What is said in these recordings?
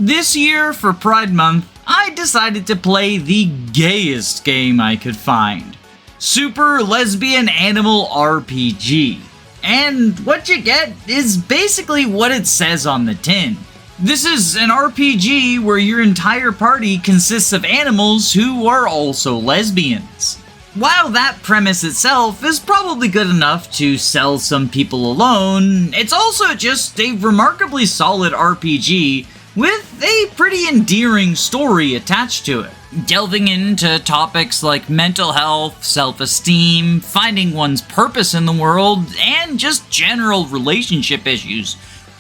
This year, for Pride Month, I decided to play the gayest game I could find. Super Lesbian Animal RPG. And what you get is basically what it says on the tin. This is an RPG where your entire party consists of animals who are also lesbians. While that premise itself is probably good enough to sell some people alone, it's also just a remarkably solid RPG with a pretty endearing story attached to it, delving into topics like mental health, self-esteem, finding one's purpose in the world, and just general relationship issues,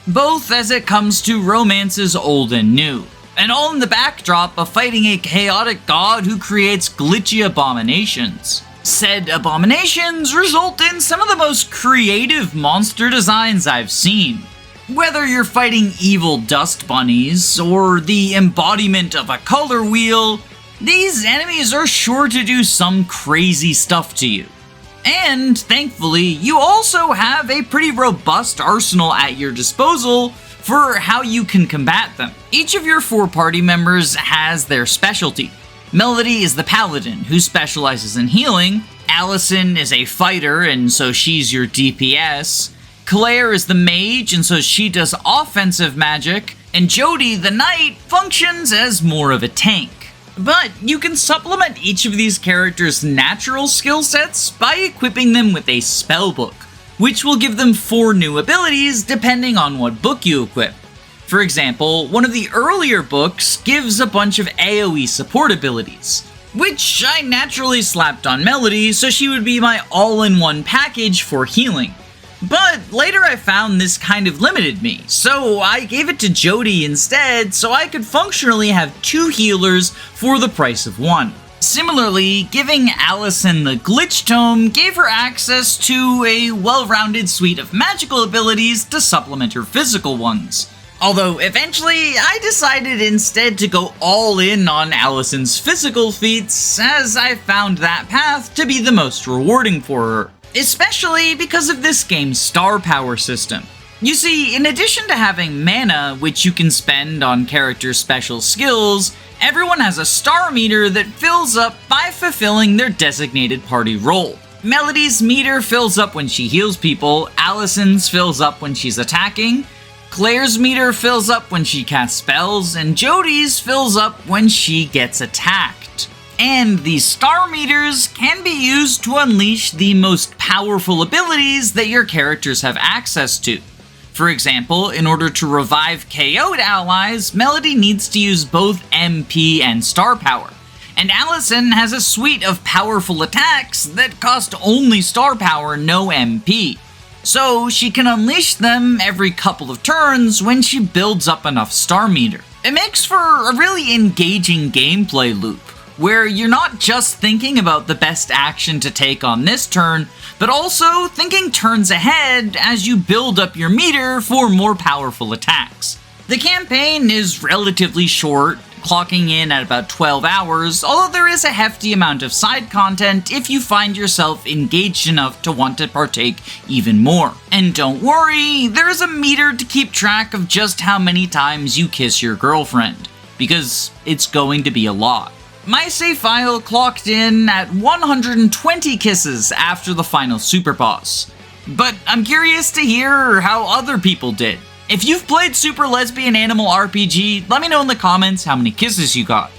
both as it comes to romances old and new, and all in the backdrop of fighting a chaotic god who creates glitchy abominations. Said abominations result in some of the most creative monster designs I've seen. Whether you're fighting evil dust bunnies, or the embodiment of a color wheel, these enemies are sure to do some crazy stuff to you. And, thankfully, you also have a pretty robust arsenal at your disposal for how you can combat them. Each of your 4 party members has their specialty. Melody is the paladin, who specializes in healing. Allison is a fighter, and so she's your DPS. Claire is the mage, and so she does offensive magic, and Jody, the knight, functions as more of a tank. But you can supplement each of these characters' natural skill sets by equipping them with a spell book, which will give them 4 new abilities depending on what book you equip. For example, one of the earlier books gives a bunch of AoE support abilities, which I naturally slapped on Melody so she would be my all-in-one package for healing. But later I found this kind of limited me, so I gave it to Jody instead so I could functionally have 2 healers for the price of 1. Similarly, giving Allison the Glitch Tome gave her access to a well-rounded suite of magical abilities to supplement her physical ones. Although eventually I decided instead to go all in on Allison's physical feats, as I found that path to be the most rewarding for her. Especially because of this game's star power system. You see, in addition to having mana, which you can spend on characters' special skills, everyone has a star meter that fills up by fulfilling their designated party role. Melody's meter fills up when she heals people, Allison's fills up when she's attacking, Claire's meter fills up when she casts spells, and Jody's fills up when she gets attacked. And these star meters can be used to unleash the most powerful abilities that your characters have access to. For example, in order to revive KO'd allies, Melody needs to use both MP and star power. And Allison has a suite of powerful attacks that cost only star power, no MP. So she can unleash them every couple of turns when she builds up enough star meter. It makes for a really engaging gameplay loop, where you're not just thinking about the best action to take on this turn, but also thinking turns ahead as you build up your meter for more powerful attacks. The campaign is relatively short, clocking in at about 12 hours, although there is a hefty amount of side content if you find yourself engaged enough to want to partake even more. And don't worry, there is a meter to keep track of just how many times you kiss your girlfriend, because it's going to be a lot. My save file clocked in at 120 kisses after the final super boss. But I'm curious to hear how other people did. If you've played Super Lesbian Animal RPG, let me know in the comments how many kisses you got.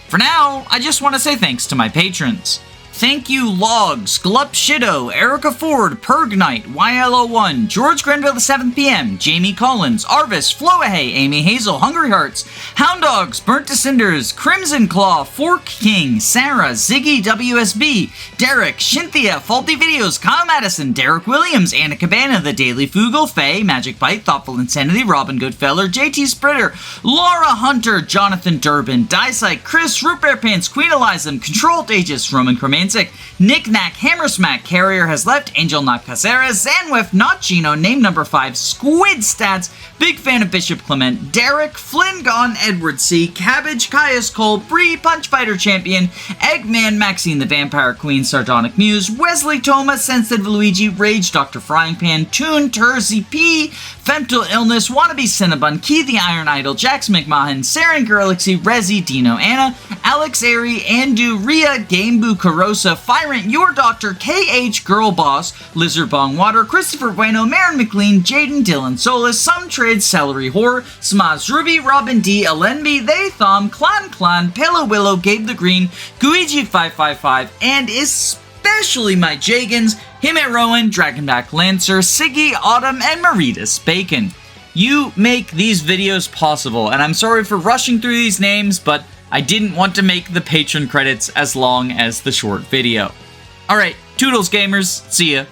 For now, I just want to say thanks to my patrons. Thank you Logs, Glup Shido, Erica Ford, Perg Knight, YLO1, George Grenville 7pm, Jamie Collins, Arvis, Floahay, Amy Hazel, Hungry Hearts, Hound Dogs, Burnt to Cinders, Crimson Claw, Fork King, Sarah, Ziggy WSB, Derek, Shinthia, Faulty Videos, Kyle Madison, Derek Williams, Anna Cabana, The Daily Fugle, Faye, Magic Bite, Thoughtful Insanity, Robin Goodfeller, JT Spritter, Laura Hunter, Jonathan Durbin, Dysite, Chris, Root Bear Pants, Queen Eliza, Controlled Aegis, Roman Cremain, Frantic, Nick Knack, Hammersmack, Carrier has left, Angel Not Caceres, Zanwif, Not Chino, Name Number 5, Squid Stats, Big Fan of Bishop Clement, Derek, Flynn Gone, Edward C, Cabbage, Caius Cole, Bree, Punch Fighter Champion, Eggman, Maxine the Vampire Queen, Sardonic Muse, Wesley Toma, Sensitive Luigi, Rage, Dr. Frying Pan, Toon, Terzi P, Femtal Illness, Wannabe Cinnabon, Key the Iron Idol, Jax McMahon, Saren Gurlixy, Rezi, Dino Anna, Alex Airy, Andu, Ria, Gameboo Carosa, Firant, Your Doctor, KH Girl Boss, Lizard Bong Water, Christopher Bueno, Marin McLean, Jaden Dylan Solis, Some Trades, Celery Whore, Smaz Ruby, Robin D, Alenby, They Thom, Clan, Palo Willow, Gabe the Green, Guiji555, and especially my Jagans, Him at Rowan, Dragonback Lancer, Siggy, Autumn, and Maritas Bacon. You make these videos possible, and I'm sorry for rushing through these names, but I didn't want to make the patron credits as long as the short video. Alright, toodles gamers, see ya.